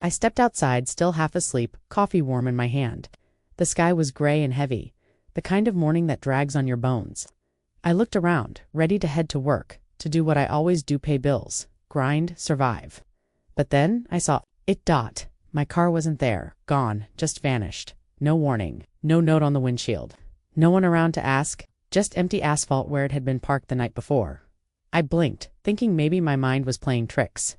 I stepped outside, still half asleep, coffee warm in my hand. The sky was gray and heavy, the kind of morning that drags on your bones. I looked around, ready to head to work, to do what I always do: pay bills, grind, survive. But then I saw it. My car wasn't there, gone, just vanished. No warning, no note on the windshield. No one around to ask, just empty asphalt where it had been parked the night before. I blinked, thinking maybe my mind was playing tricks.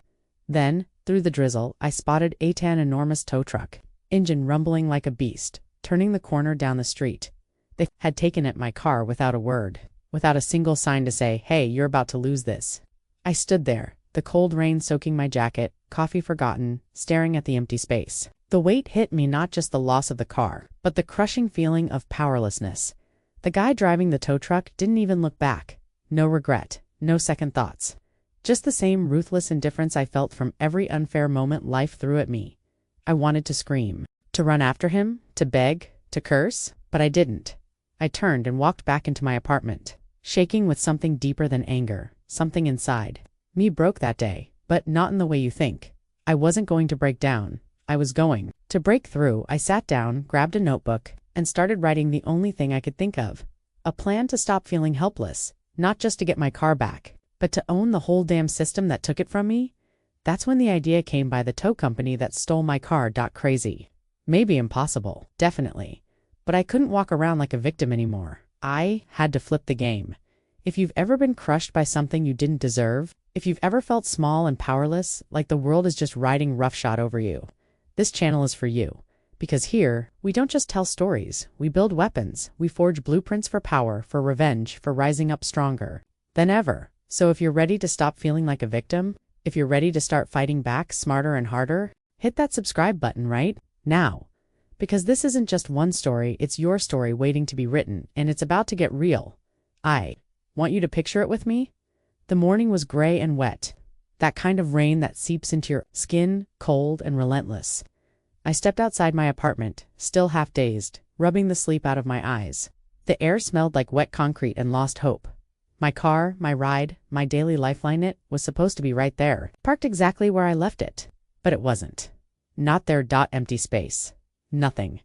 Then, through the drizzle, I spotted an enormous tow truck, engine rumbling like a beast, turning the corner down the street. They had taken it, my car, without a word, without a single sign to say, "Hey, you're about to lose this." I stood there, the cold rain soaking my jacket, coffee forgotten, staring at the empty space. The weight hit me, not just the loss of the car, but the crushing feeling of powerlessness. The guy driving the tow truck didn't even look back. No regret, no second thoughts. Just the same ruthless indifference I felt from every unfair moment life threw at me. I wanted to scream, to run after him, to beg, to curse, but I didn't. I turned and walked back into my apartment, shaking with something deeper than anger, something inside me broke that day, but not in the way you think. I wasn't going to break down. I was going to break through. I sat down, grabbed a notebook, and started writing the only thing I could think of. A plan to stop feeling helpless, not just to get my car back, but to own the whole damn system that took it from me. That's when the idea came by the tow company that stole my car. Crazy. Maybe impossible, definitely. But I couldn't walk around like a victim anymore. I had to flip the game. If you've ever been crushed by something you didn't deserve, if you've ever felt small and powerless, like the world is just riding roughshod over you, this channel is for you. Because here, we don't just tell stories, we build weapons, we forge blueprints for power, for revenge, for rising up stronger than ever. So if you're ready to stop feeling like a victim, if you're ready to start fighting back smarter and harder, hit that subscribe button right now. Because this isn't just one story, it's your story waiting to be written, and it's about to get real. I want you to picture it with me. The morning was gray and wet. That kind of rain that seeps into your skin, cold and relentless. I stepped outside my apartment, still half dazed, rubbing the sleep out of my eyes. The air smelled like wet concrete and lost hope. My car, my ride, my daily lifeline, it was supposed to be right there, parked exactly where I left it. But it wasn't. Not there. Empty space. Nothing.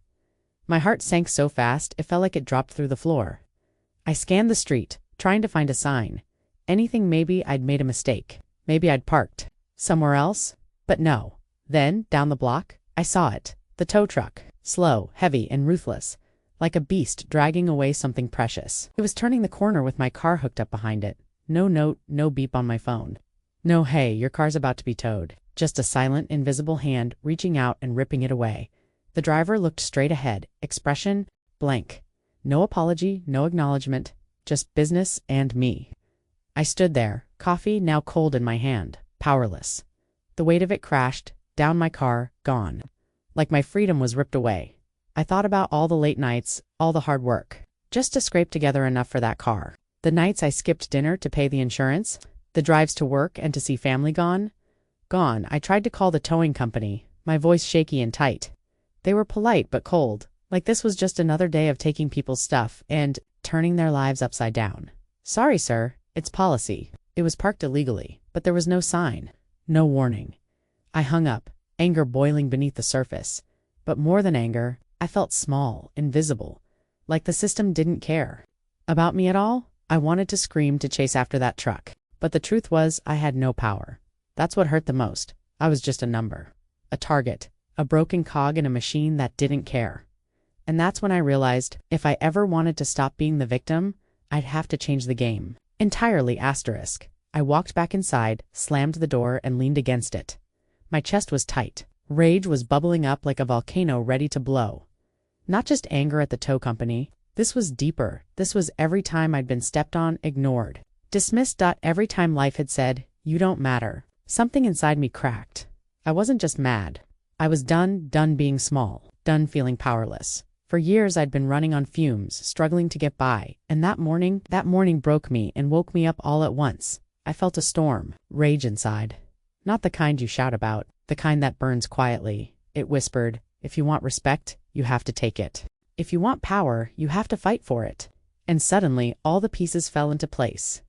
My heart sank so fast, it felt like it dropped through the floor. I scanned the street, trying to find a sign. Anything. Maybe I'd made a mistake. Maybe I'd parked somewhere else. But no. Then, down the block, I saw it. The tow truck. Slow, heavy, and ruthless. Like a beast dragging away something precious. It was turning the corner with my car hooked up behind it. No note, no beep on my phone. No "Hey, your car's about to be towed." Just a silent, invisible hand reaching out and ripping it away. The driver looked straight ahead, expression blank. No apology, no acknowledgement, just business and me. I stood there, coffee now cold in my hand, powerless. The weight of it crashed down my car, gone. Like my freedom was ripped away. I thought about all the late nights, all the hard work, just to scrape together enough for that car. The nights I skipped dinner to pay the insurance, the drives to work and to see family gone. Gone. I tried to call the towing company, my voice shaky and tight. They were polite but cold, like this was just another day of taking people's stuff and turning their lives upside down. "Sorry, sir, it's policy." It was parked illegally, but there was no sign, no warning. I hung up, anger boiling beneath the surface. But more than anger, I felt small, invisible, like the system didn't care about me at all. I wanted to scream, to chase after that truck. But the truth was, I had no power. That's what hurt the most. I was just a number, a target, a broken cog in a machine that didn't care. And that's when I realized, if I ever wanted to stop being the victim, I'd have to change the game. Entirely. I walked back inside, slammed the door, and leaned against it. My chest was tight. Rage was bubbling up like a volcano ready to blow. Not just anger at the tow company. This was deeper. This was every time I'd been stepped on, ignored, dismissed. Every time life had said, "You don't matter." Something inside me cracked. I wasn't just mad. I was done being small, done feeling powerless. For years I'd been running on fumes, struggling to get by, and that morning broke me and woke me up all at once. I felt a storm, rage inside. Not the kind you shout about, the kind that burns quietly. It whispered, if you want respect, you have to take it. If you want power, you have to fight for it. And suddenly, all the pieces fell into place.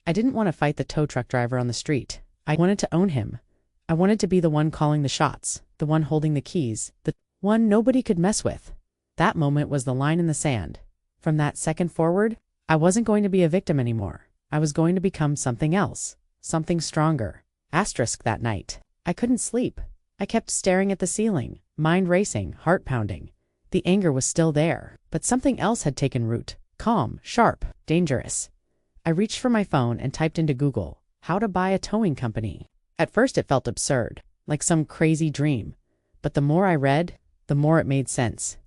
I didn't want to fight the tow truck driver on the street. I wanted to own him. I wanted to be the one calling the shots, the one holding the keys, the one nobody could mess with. That moment was the line in the sand. From that second forward, I wasn't going to be a victim anymore. I was going to become something else, something stronger. Asterisk that night. I couldn't sleep. I kept staring at the ceiling, mind racing, heart pounding. The anger was still there, but something else had taken root. Calm, sharp, dangerous. I reached for my phone and typed into Google, how to buy a towing company. At first it felt absurd, like some crazy dream. But the more I read, the more it made sense.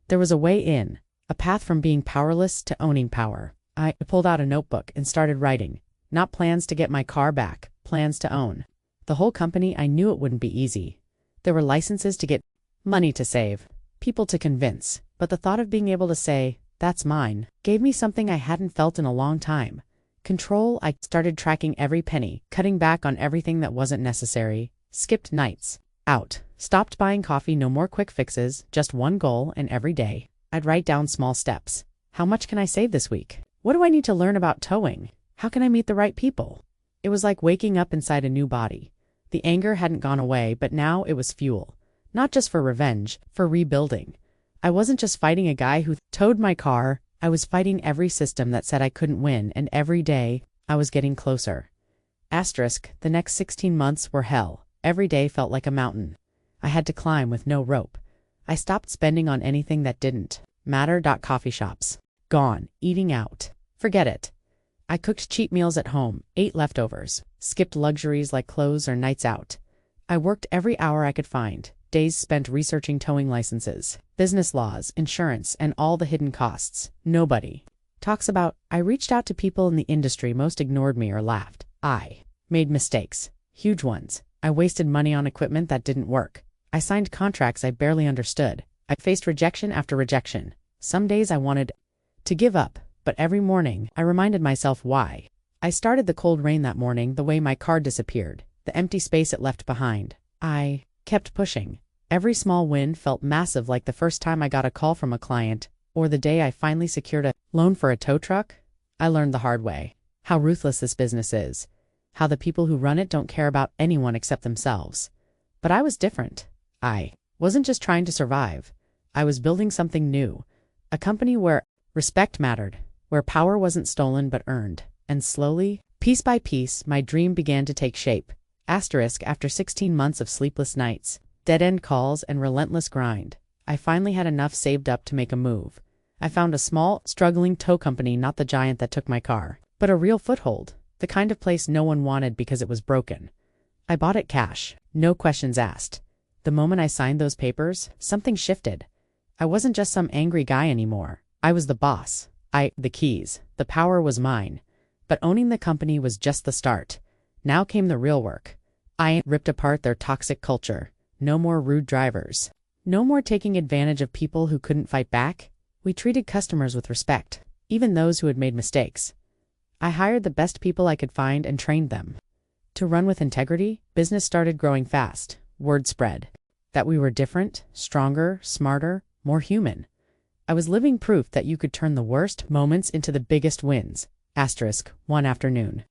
There was a way in, a path from being powerless to owning power. I pulled out a notebook and started writing. Not plans to get my car back, plans to own. The whole company. I knew it wouldn't be easy. There were licenses to get, money to save, people to convince. But the thought of being able to say, that's mine, gave me something I hadn't felt in a long time. Control. I started tracking every penny, cutting back on everything that wasn't necessary, skipped nights, out, stopped buying coffee, no more quick fixes, just one goal, and every day, I'd write down small steps. How much can I save this week? What do I need to learn about towing? How can I meet the right people? It was like waking up inside a new body. The anger hadn't gone away, but now it was fuel. Not just for revenge, for rebuilding. I wasn't just fighting a guy who towed my car. I was fighting every system that said I couldn't win, and every day, I was getting closer. Asterisk, the next 16 months were hell. Every day felt like a mountain. I had to climb with no rope. I stopped spending on anything that didn't matter. Coffee shops. Gone. Eating out. Forget it. I cooked cheap meals at home, ate leftovers, skipped luxuries like clothes or nights out. I worked every hour I could find, days spent researching towing licenses, business laws, insurance, and all the hidden costs. Nobody talks about. I reached out to people in the industry. Most ignored me or laughed. I made mistakes, huge ones. I wasted money on equipment that didn't work. I signed contracts I barely understood. I faced rejection after rejection. Some days I wanted to give up, but every morning I reminded myself why. I started the cold rain that morning, the way my car disappeared, the empty space it left behind. I kept pushing. Every small win felt massive, like the first time I got a call from a client, or the day I finally secured a loan for a tow truck. I learned the hard way how ruthless this business is, how the people who run it don't care about anyone except themselves. But I was different. I wasn't just trying to survive. I was building something new, a company where respect mattered, where power wasn't stolen but earned. And slowly, piece by piece, my dream began to take shape. Asterisk, after 16 months of sleepless nights, dead-end calls, and relentless grind, I finally had enough saved up to make a move. I found a small, struggling tow company, not the giant that took my car, but a real foothold, the kind of place no one wanted because it was broken. I bought it cash, no questions asked. The moment I signed those papers, something shifted. I wasn't just some angry guy anymore. I was the boss. The keys. The power was mine. But owning the company was just the start. Now came the real work. I ripped apart their toxic culture. No more rude drivers. No more taking advantage of people who couldn't fight back. We treated customers with respect, even those who had made mistakes. I hired the best people I could find and trained them to run with integrity. Business started growing fast. Word spread that we were different, stronger, smarter, more human. I was living proof that you could turn the worst moments into the biggest wins. Asterisk, one afternoon.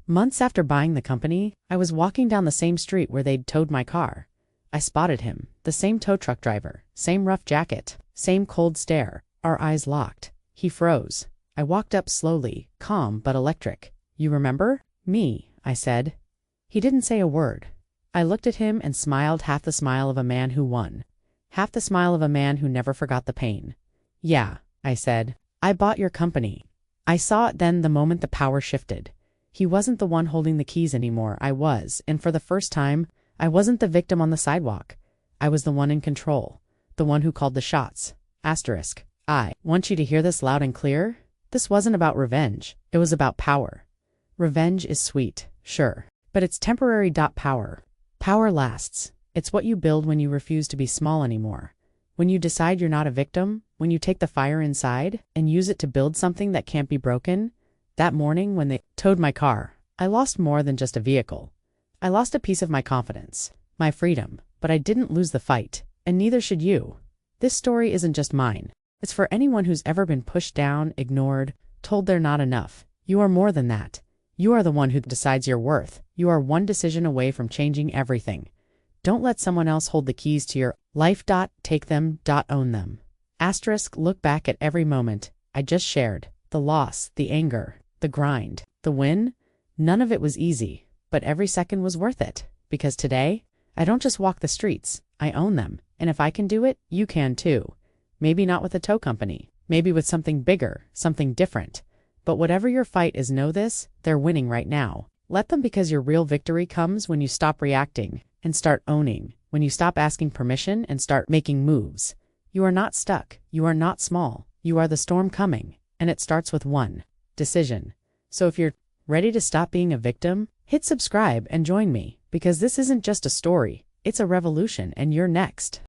Months after buying the company, I was walking down the same street where they'd towed my car. I spotted him, the same tow truck driver, same rough jacket, same cold stare. Our eyes locked. He froze. I walked up slowly, calm but electric. You remember? Me, I said. He didn't say a word. I looked at him and smiled, half the smile of a man who won, half the smile of a man who never forgot the pain. Yeah, I said. I bought your company. I saw it then, the moment the power shifted. He wasn't the one holding the keys anymore. I was, and for the first time, I wasn't the victim on the sidewalk. I was the one in control, the one who called the shots. Asterisk. I want you to hear this loud and clear. This wasn't about revenge. It was about power. Revenge is sweet, sure, but it's temporary. Power lasts. It's what you build when you refuse to be small anymore. When you decide you're not a victim, when you take the fire inside and use it to build something that can't be broken. That morning when they towed my car, I lost more than just a vehicle. I lost a piece of my confidence, my freedom, but I didn't lose the fight, and neither should you. This story isn't just mine. It's for anyone who's ever been pushed down, ignored, told they're not enough. You are more than that. You are the one who decides your worth. You are one decision away from changing everything. Don't let someone else hold the keys to your life. Take them. Own them. Asterisk, look back at every moment I just shared. The loss, the anger, the grind, the win. None of it was easy, but every second was worth it. Because today, I don't just walk the streets, I own them. And if I can do it, you can too. Maybe not with a tow company, maybe with something bigger, something different. But whatever your fight is, know this, they're winning right now. Let them, because your real victory comes when you stop reacting and start owning, when you stop asking permission and start making moves. You are not stuck. You are not small. You are the storm coming, and it starts with one decision. So if you're ready to stop being a victim, hit subscribe and join me, because this isn't just a story, it's a revolution, and you're next.